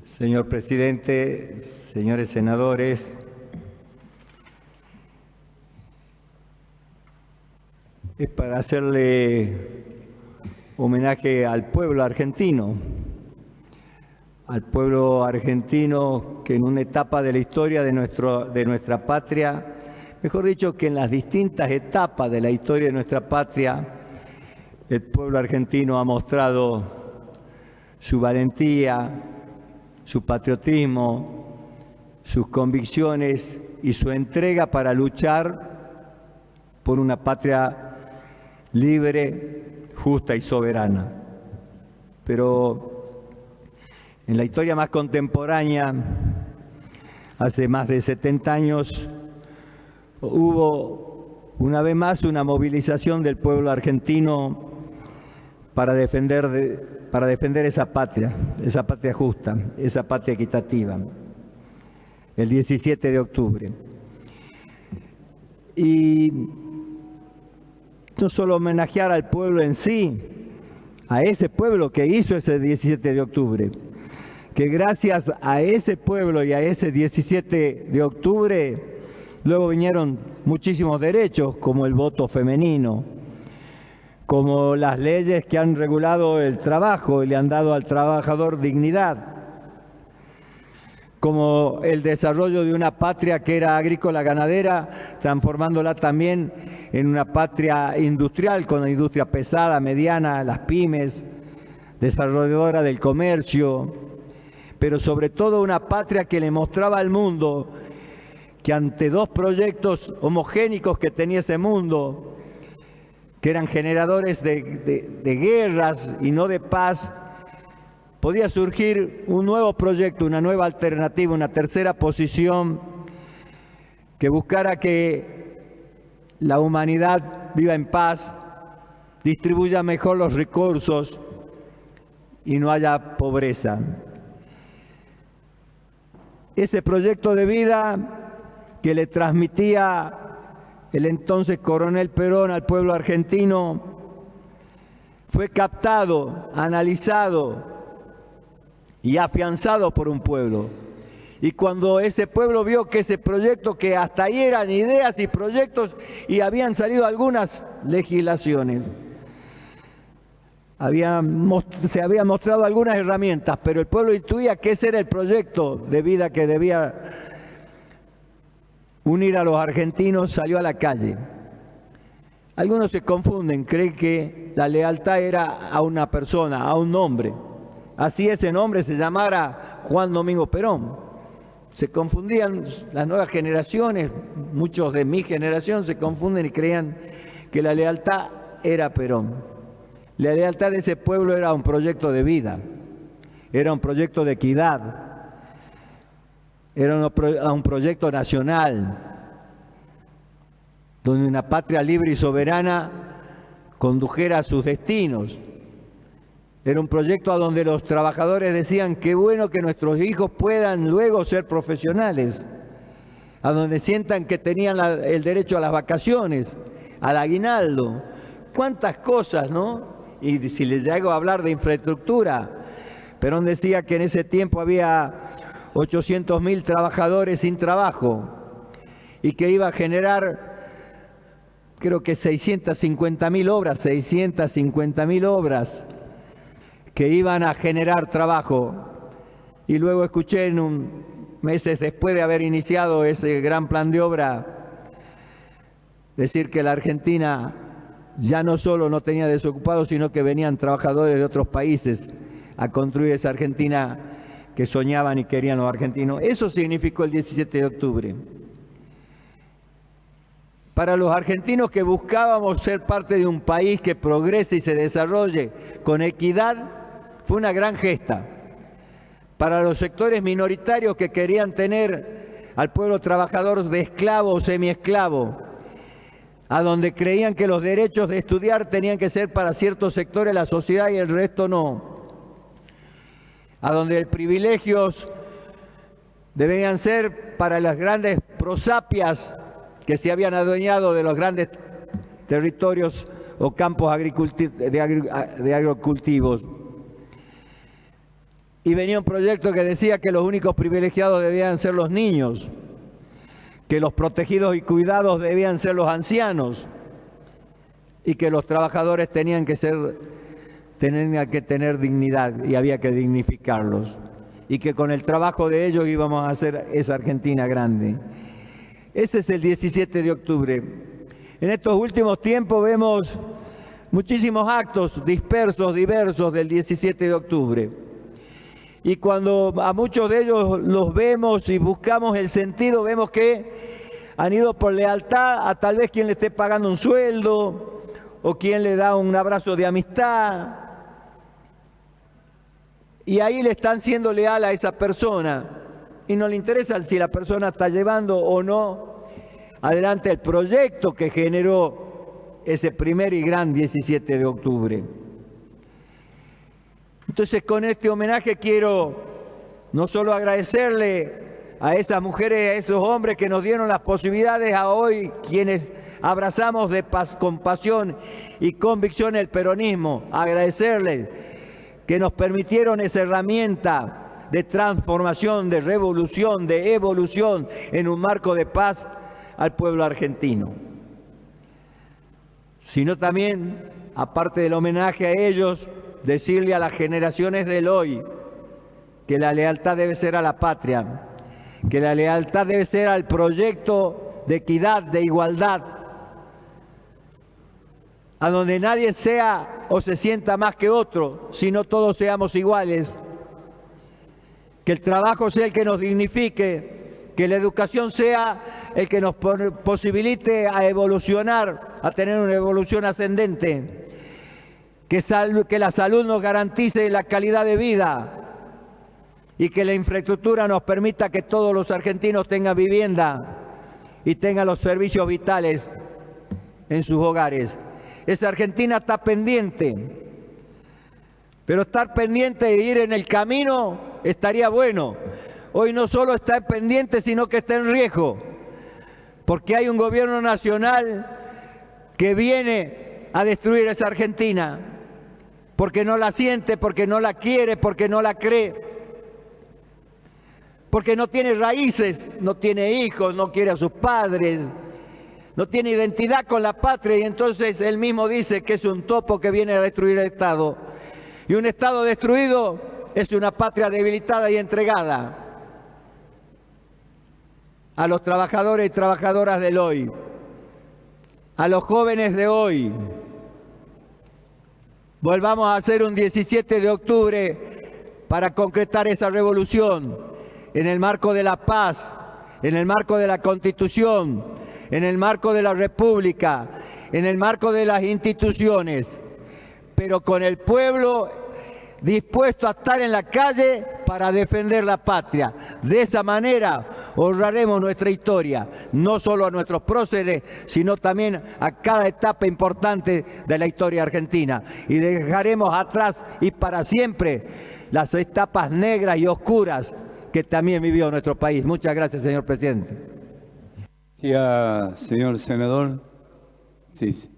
Señor presidente, señores senadores, es para hacerle homenaje al pueblo argentino que en una etapa de la historia de nuestra patria, mejor dicho, que en las distintas etapas de la historia de nuestra patria, el pueblo argentino ha mostrado su valentía, su patriotismo, sus convicciones y su entrega para luchar por una patria libre, justa y soberana. Pero en la historia más contemporánea, hace más de 70 años, hubo una vez más una movilización del pueblo argentino para defender esa patria justa, esa patria equitativa, el 17 de octubre. Y no solo homenajear al pueblo en sí, a ese pueblo que hizo ese 17 de octubre, que gracias a ese pueblo y a ese 17 de octubre luego vinieron muchísimos derechos, como el voto femenino, como las leyes que han regulado el trabajo y le han dado al trabajador dignidad, como el desarrollo de una patria que era agrícola ganadera, transformándola también en una patria industrial, con la industria pesada, mediana, las pymes, desarrolladora del comercio, pero sobre todo una patria que le mostraba al mundo que ante dos proyectos homogénicos que tenía ese mundo, que eran generadores de guerras y no de paz, podía surgir un nuevo proyecto, una nueva alternativa, una tercera posición que buscara que la humanidad viva en paz, distribuya mejor los recursos y no haya pobreza. Ese proyecto de vida que le transmitía el entonces coronel Perón al pueblo argentino fue captado, analizado y afianzado por un pueblo. Y cuando ese pueblo vio que ese proyecto, que hasta ahí eran ideas y proyectos y habían salido algunas legislaciones, se habían mostrado algunas herramientas, pero el pueblo intuía que ese era el proyecto de vida que debía unir a los argentinos, salió a la calle. Algunos se confunden, creen que la lealtad era a una persona, a un nombre. Así ese nombre se llamara Juan Domingo Perón. Se confundían las nuevas generaciones, muchos de mi generación se confunden y creían que la lealtad era Perón. La lealtad de ese pueblo era un proyecto de vida, era un proyecto de equidad, era un proyecto nacional, donde una patria libre y soberana condujera a sus destinos. Era un proyecto a donde los trabajadores decían: qué bueno que nuestros hijos puedan luego ser profesionales, a donde sientan que tenían el derecho a las vacaciones, al aguinaldo. Cuántas cosas, ¿no? Y si les llego a hablar de infraestructura, Perón decía que en ese tiempo había 800.000 trabajadores sin trabajo y que iba a generar, creo que 650.000 obras que iban a generar trabajo. Y luego escuché meses después de haber iniciado ese gran plan de obra decir que la Argentina ya no solo no tenía desocupados, sino que venían trabajadores de otros países a construir esa Argentina que soñaban y querían los argentinos. Eso significó el 17 de octubre. Para los argentinos que buscábamos ser parte de un país que progrese y se desarrolle con equidad, fue una gran gesta. Para los sectores minoritarios que querían tener al pueblo trabajador de esclavo o semiesclavo, a donde creían que los derechos de estudiar tenían que ser para ciertos sectores de la sociedad y el resto no, a donde privilegios debían ser para las grandes prosapias que se habían adueñado de los grandes territorios o campos de agrocultivos. y venía un proyecto que decía que los únicos privilegiados debían ser los niños, que los protegidos y cuidados debían ser los ancianos y que los trabajadores tenían que tener dignidad y había que dignificarlos y que con el trabajo de ellos íbamos a hacer esa Argentina grande. Ese es el 17 de octubre. En estos últimos tiempos vemos muchísimos actos dispersos, diversos del 17 de octubre. Y cuando a muchos de ellos los vemos y buscamos el sentido, vemos que han ido por lealtad a tal vez quien le esté pagando un sueldo o quien le da un abrazo de amistad. Y ahí le están siendo leal a esa persona y no le interesa si la persona está llevando o no adelante el proyecto que generó ese primer y gran 17 de octubre. Entonces, con este homenaje quiero no solo agradecerle a esas mujeres y a esos hombres que nos dieron las posibilidades a hoy, quienes abrazamos con pasión y convicción el peronismo, agradecerles que nos permitieron esa herramienta de transformación, de revolución, de evolución en un marco de paz al pueblo argentino. Sino también, aparte del homenaje a ellos, decirle a las generaciones del hoy que la lealtad debe ser a la patria, que la lealtad debe ser al proyecto de equidad, de igualdad, a donde nadie sea o se sienta más que otro, sino todos seamos iguales, que el trabajo sea el que nos dignifique, que la educación sea el que nos posibilite a evolucionar, a tener una evolución ascendente, que la salud nos garantice la calidad de vida y que la infraestructura nos permita que todos los argentinos tengan vivienda y tengan los servicios vitales en sus hogares. Esa Argentina está pendiente, pero estar pendiente de ir en el camino estaría bueno. Hoy no solo está pendiente, sino que está en riesgo, porque hay un gobierno nacional que viene a destruir esa Argentina, porque no la siente, porque no la quiere, porque no la cree, porque no tiene raíces, no tiene hijos, no quiere a sus padres, no tiene identidad con la patria y entonces él mismo dice que es un topo que viene a destruir el Estado. Y un Estado destruido es una patria debilitada y entregada a los trabajadores y trabajadoras del hoy, a los jóvenes de hoy. Volvamos a hacer un 17 de octubre para concretar esa revolución en el marco de la paz, en el marco de la Constitución, en el marco de la República, en el marco de las instituciones, pero con el pueblo dispuesto a estar en la calle para defender la patria. De esa manera honraremos nuestra historia, no solo a nuestros próceres, sino también a cada etapa importante de la historia argentina. Y dejaremos atrás y para siempre las etapas negras y oscuras que también vivió nuestro país. Muchas gracias, señor presidente. Sí, señor senador. Sí.